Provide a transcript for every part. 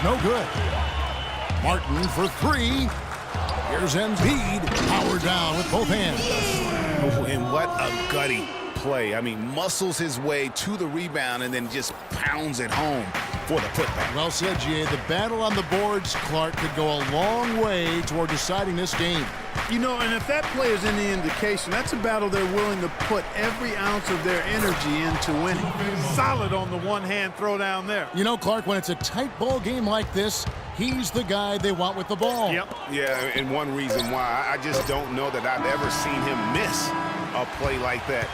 no good. Martin for three. Here's Embiid, powered down with both hands. Oh, and what a gutty play. I mean, muscles his way to the rebound and then just pounds it home for the putback. Well said, G.A. The battle on the boards, Clark, could go a long way toward deciding this game. You know, and if that play is any indication, that's a battle they're willing to put every ounce of their energy into winning. Solid on the one-hand throw down there. You know, Clark, when it's a tight ball game like this, he's the guy they want with the ball. Yep. Yeah, and one reason why, I just don't know that I've ever seen him miss a play like that.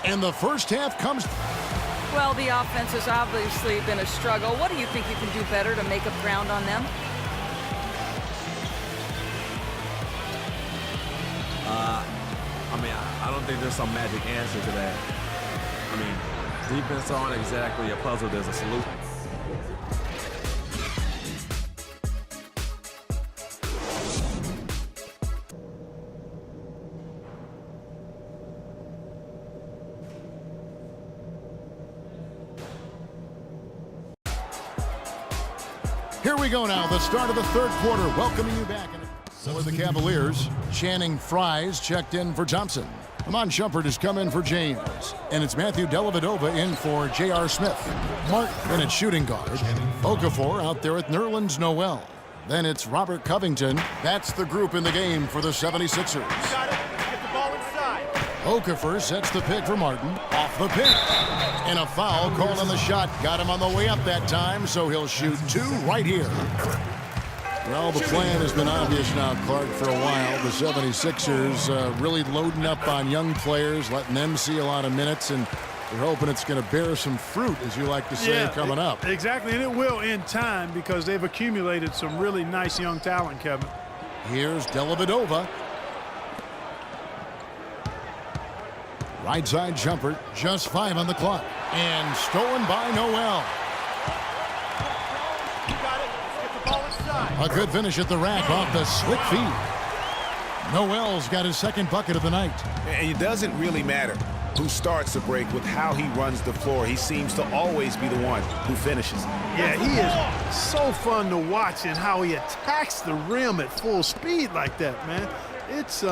And the first half comes. Well, the offense has obviously been a struggle. What do you think you can do better to make up ground on them? I don't think there's some magic answer to that. I mean, defense aren't exactly a puzzle. There's a solution. Here we go now, the start of the third quarter. Welcoming you back. So are the Cavaliers. Channing Frye's checked in for Thompson. Iman Shumpert has come in for James. And it's Matthew Dellavedova in for J.R. Smith. Martin at shooting guard. Okafor out there with Nerlens Noel. Then it's Robert Covington. That's the group in the game for the 76ers. Got it. Get the ball inside. Okafor sets the pick for Martin. Off the pick. And a foul called on the shot. Got him on the way up that time, so he'll shoot two right here. Well, the plan has been obvious now, Clark, for a while. The 76ers really loading up on young players, letting them see a lot of minutes, and they're hoping it's going to bear some fruit, as you like to say, coming up. Exactly, and it will in time because they've accumulated some really nice young talent, Kevin. Here's Dellavedova. Right side jumper, just 5 on the clock. And stolen by Noel. A good finish at the rack off the slick feed. Noel's got his second bucket of the night. And it doesn't really matter who starts the break with how he runs the floor. He seems to always be the one who finishes. Yeah, he is so fun to watch and how he attacks the rim at full speed like that, man. It's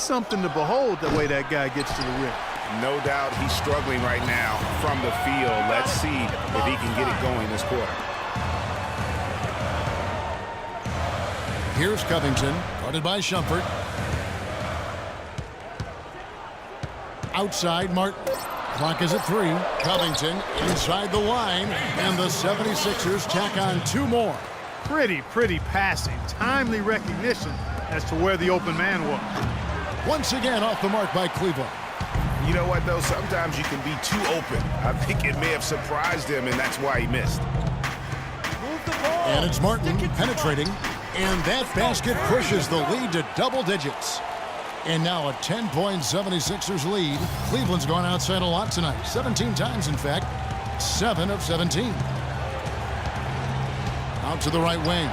something to behold the way that guy gets to the rim. No doubt he's struggling right now from the field. Let's see if he can get it going this quarter. Here's Covington, guarded by Shumpert. Outside, Martin. Clock is at 3. Covington inside the line, and the 76ers tack on 2 more. Pretty passing. Timely recognition as to where the open man was. Once again off the mark by Cleveland. You know what, though? Sometimes you can be too open. I think it may have surprised him, and that's why he missed. And it's Martin penetrating. And that basket pushes the lead to double digits. And now a 10-point 76ers lead. Cleveland's gone outside a lot tonight. 17 times, in fact. 7 of 17. Out to the right wing.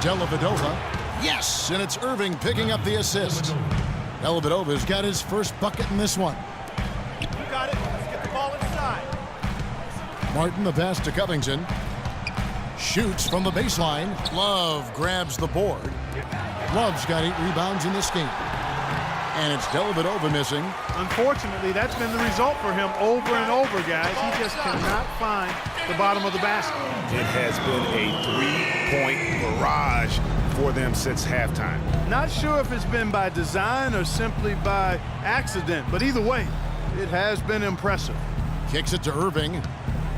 Dellavedova. Yes! And it's Irving picking up the assist. Dellavedova's got his first bucket in this one. You got it. Let's get the ball inside. Martin, the pass to Covington. Shoots from the baseline. Love grabs the board. Love's got 8 rebounds in this game. And it's Dellavedova missing. Unfortunately, that's been the result for him over and over, guys. He just cannot find the bottom of the basket. It has been a 3-point barrage for them since halftime. Not sure if it's been by design or simply by accident, but either way, it has been impressive. Kicks it to Irving.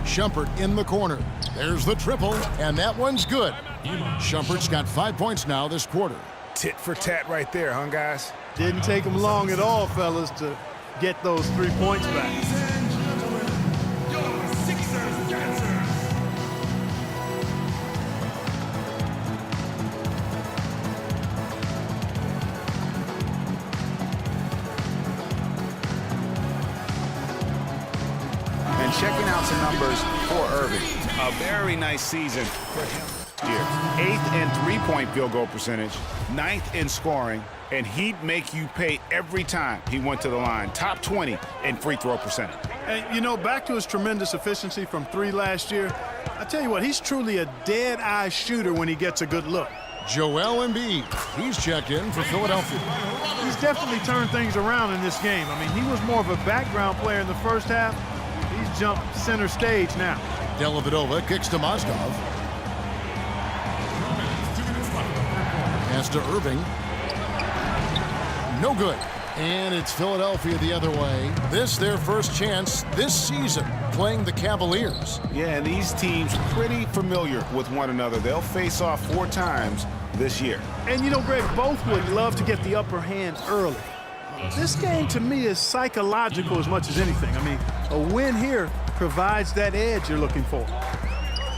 Shumpert in the corner. There's the triple, and that one's good. Shumpert's got 5 points now this quarter. Tit for tat right there, huh, guys? Didn't take him long at all, fellas, to get those 3 points back. And checking out some numbers for Irving. A very nice season for him this year. 8th in three-point field goal percentage, 9th in scoring, and he'd make you pay every time he went to the line. Top 20 in free throw percentage. And, you know, back to his tremendous efficiency from 3 last year, I tell you what, he's truly a dead-eye shooter when he gets a good look. Joel Embiid, he's checked in for Philadelphia. He's definitely turned things around in this game. I mean, he was more of a background player in the first half. He's jumped center stage now. Dellavedova kicks to Mozgov. Pass to Irving. No good. And it's Philadelphia the other way. This their first chance this season playing the Cavaliers. Yeah, and these teams pretty familiar with one another. They'll face off 4 times this year. And, you know, Greg, both would love to get the upper hand early. This game, to me, is psychological as much as anything. I mean, a win here provides that edge you're looking for.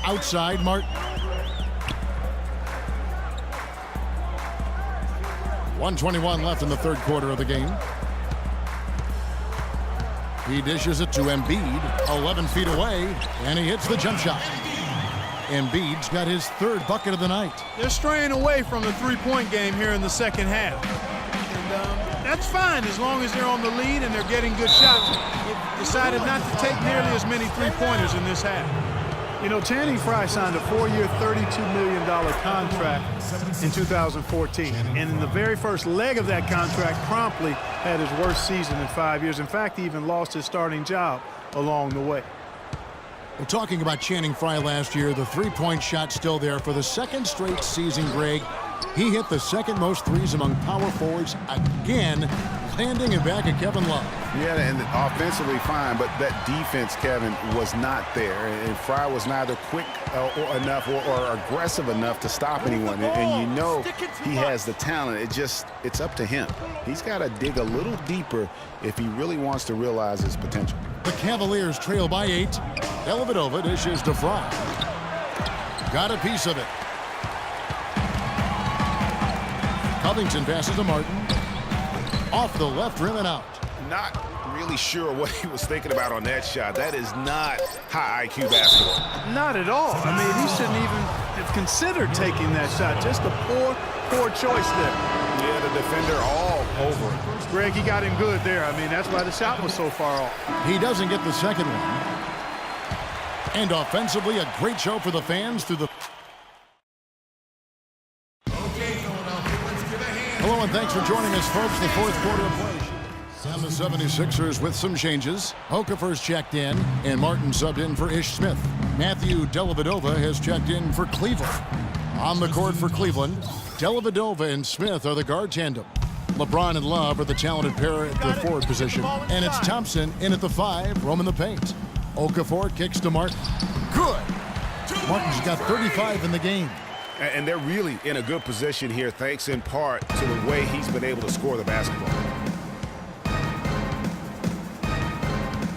Outside, Martin. 1:21 left in the third quarter of the game. He dishes it to Embiid, 11 feet away, and he hits the jump shot. Embiid's got his 3rd bucket of the night. They're straying away from the three-point game here in the second half. And that's fine as long as they're on the lead and they're getting good shots. They've decided not to take nearly as many three-pointers in this half. You know, Channing Frye signed a 4-year, $32 million contract in 2014. And in the very first leg of that contract, promptly had his worst season in 5 years. In fact, he even lost his starting job along the way. We're talking about Channing Frye last year. The three-point shot still there for the second straight season, Greg. He hit the second most threes among power forwards again, landing it back at Kevin Love. Yeah, and offensively fine, but that defense, Kevin, was not there. And Frye was neither quick enough or aggressive enough to stop anyone. And you know he has the talent. It's up to him. He's got to dig a little deeper if he really wants to realize his potential. The Cavaliers trail by 8. Dellavedova dishes to Frye. Got a piece of it. Covington passes to Martin. Off the left rim and out. Not really sure what he was thinking about on that shot. That is not high IQ basketball. Not at all. I mean, he shouldn't even have considered taking that shot. Just a poor choice there. Yeah, the defender all over it. Greg, he got him good there. I mean, that's why the shot was so far off. He doesn't get the second one. And offensively, a great show for the fans through the... Hello and thanks for joining us, folks. The fourth quarter of play. And the 76ers with some changes. Okafor's checked in, and Martin subbed in for Ish Smith. Matthew Dellavedova has checked in for Cleveland. On the court for Cleveland, Dellavedova and Smith are the guard tandem. LeBron and Love are the talented pair at the forward position. And it's Thompson in at the 5, roaming the paint. Okafor kicks to Martin. Good! Martin's got 35 in the game. And they're really in a good position here, thanks in part to the way he's been able to score the basketball.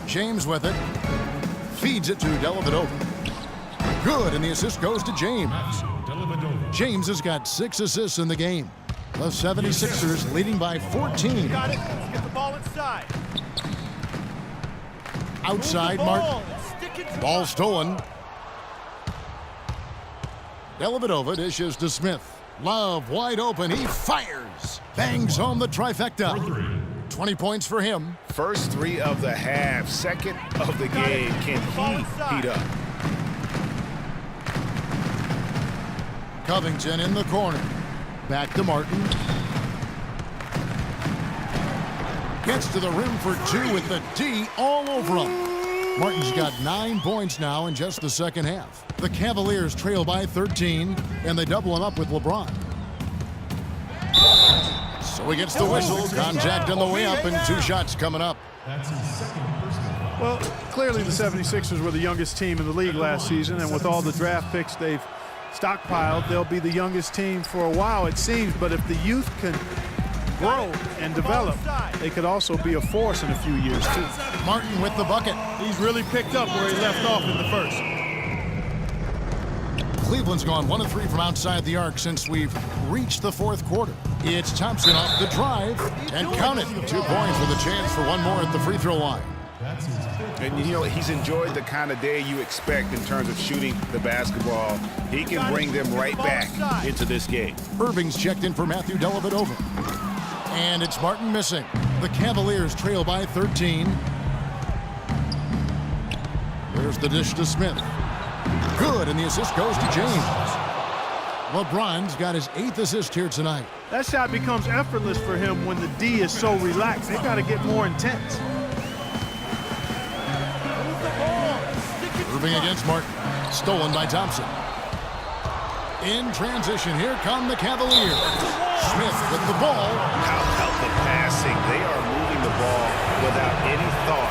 James with it. Feeds it to Dellavedova. Good, and the assist goes to James. James has got 6 assists in the game. The 76ers leading by 14. Got it. Let's get the ball inside. Outside, Martin. Ball stolen. Dellavedova dishes to Smith. Love wide open. He fires. Bangs home the trifecta. 20 points for him. First 3 of the half, second of the game. Can he heat up? Covington in the corner. Back to Martin. Gets to the rim for 2 with the D all over him. Martin's got 9 points now in just the second half. The Cavaliers trail by 13, and they double him up with LeBron. So he gets the whistle. Contact on the way up, and 2 shots coming up. Well, clearly the 76ers were the youngest team in the league last season, and with all the draft picks they've stockpiled, they'll be the youngest team for a while, it seems. But if the youth can grow and develop, they could also be a force in a few years, too. Martin with the bucket. He's really picked up where he left off in the first. Cleveland's gone 1 of 3 from outside the arc since we've reached the fourth quarter. It's Thompson off the drive, and count it. 2 points with a chance for 1 more at the free throw line. And you know, he's enjoyed the kind of day you expect in terms of shooting the basketball. He can bring them right back into this game. Irving's checked in for Matthew Dellavedova. And it's Martin missing. The Cavaliers trail by 13. There's the dish to Smith. Good, and the assist goes to James. LeBron's got his 8th assist here tonight. That shot becomes effortless for him when the D is so relaxed. They got to get more intense. Irving against Martin. Stolen by Thompson. In transition, here come the Cavaliers. Smith with the ball. How about the passing? They are moving the ball without any thought,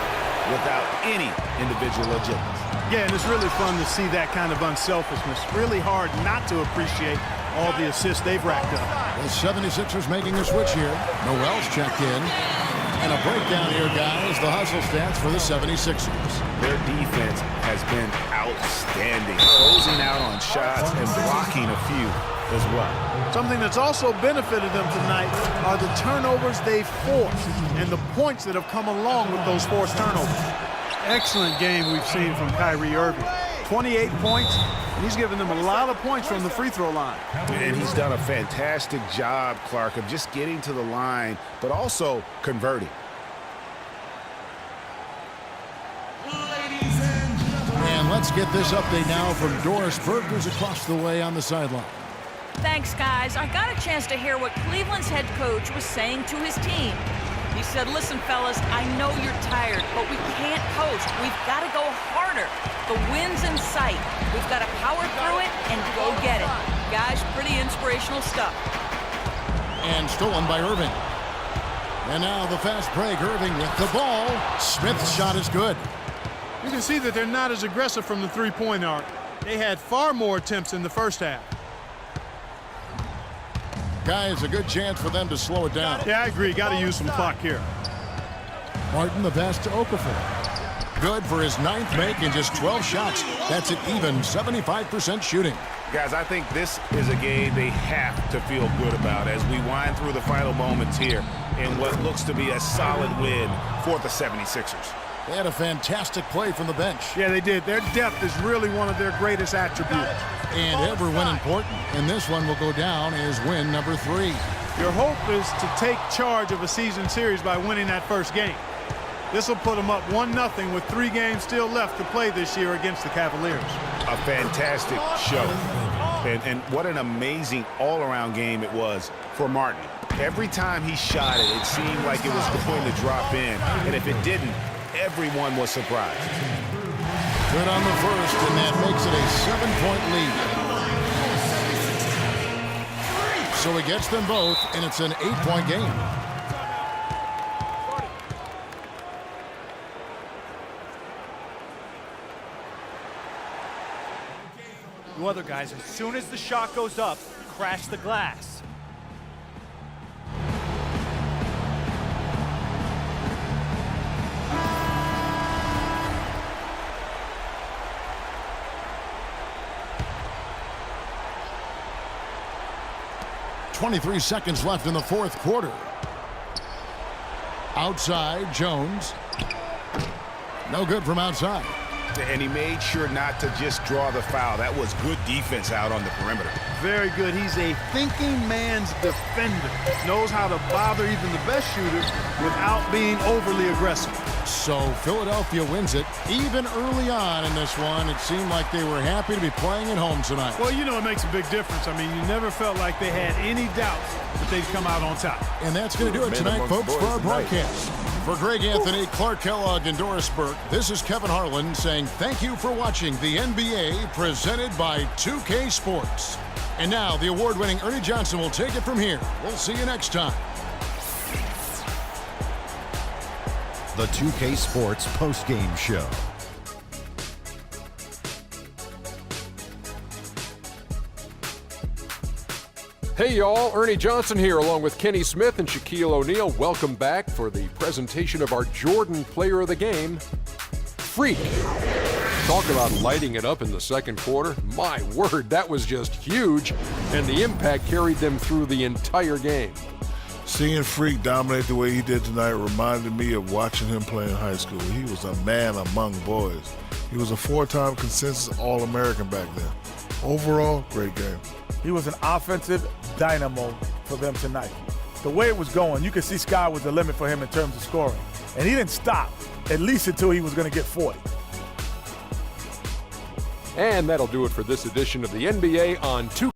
without any individual agility. Yeah, and it's really fun to see that kind of unselfishness. Really hard not to appreciate all the assists they've racked up. The 76ers making a switch here. Noel's checked in. And a breakdown here, guys. The hustle stats for the 76ers. Their defense has been outstanding, closing out on shots and blocking a few as well. Something that's also benefited them tonight are the turnovers they've forced and the points that have come along with those forced turnovers. Excellent game we've seen from Kyrie Irving. 28 points, and he's given them a lot of points from the free throw line. And he's done a fantastic job, Clark, of just getting to the line, but also converting. And let's get this update now from Doris Burke, who's across the way on the sideline. Thanks, guys. I got a chance to hear what Cleveland's head coach was saying to his team. He said, listen, fellas, I know you're tired, but we can't coast. We've got to go harder. The win's in sight. We've got to power through it and go get it. Guys, pretty inspirational stuff. And stolen by Irving. And now the fast break. Irving with the ball. Smith's shot is good. You can see that they're not as aggressive from the three-point arc. They had far more attempts in the first half. Guys, a good chance for them to slow it down. Yeah, I agree. Got to use some clock here. Martin, the pass to Okafor. Good for his 9th make in just 12 shots. That's an even 75% shooting. Guys, I think this is a game they have to feel good about as we wind through the final moments here in what looks to be a solid win for the 76ers. They had a fantastic play from the bench. Yeah, they did. Their depth is really one of their greatest attributes. And every win important, and this one will go down as win number 3. Your hope is to take charge of a season series by winning that first game. This will put them up 1-0 with 3 games still left to play this year against the Cavaliers. A fantastic show. And what an amazing all-around game it was for Martin. Every time he shot it, it seemed like it was going to drop in. And if it didn't, everyone was surprised. Good on the first, and that makes it a 7-point lead. So he gets them both, and it's an 8-point game. You other guys, as soon as the shot goes up, crash the glass. .23 seconds left in the 4th quarter. Outside, Jones. No good from outside. And he made sure not to just draw the foul. That was good defense out on the perimeter. Very good. He's a thinking man's defender. Knows how to bother even the best shooters without being overly aggressive. So Philadelphia wins it. Even early on in this one, it seemed like they were happy to be playing at home tonight. Well, you know, it makes a big difference. I mean, you never felt like they had any doubts that they'd come out on top. And that's going to do it tonight, folks, for our broadcast. For Greg Anthony, Clark Kellogg, and Doris Burke, this is Kevin Harlan saying thank you for watching the NBA presented by 2K Sports. And now the award-winning Ernie Johnson will take it from here. We'll see you next time. The 2K Sports postgame show. Hey y'all, Ernie Johnson here along with Kenny Smith and Shaquille O'Neal. Welcome back for the presentation of our Jordan Player of the Game, Freak. Talk about lighting it up in the second quarter. My word, that was just huge, and the impact carried them through the entire game. Seeing Freak dominate the way he did tonight reminded me of watching him play in high school. He was a man among boys. He was a 4-time consensus All-American back then. Overall, great game. He was an offensive dynamo for them tonight. The way it was going, you could see sky was the limit for him in terms of scoring. And he didn't stop, at least until he was going to get 40. And that'll do it for this edition of the NBA on 2K.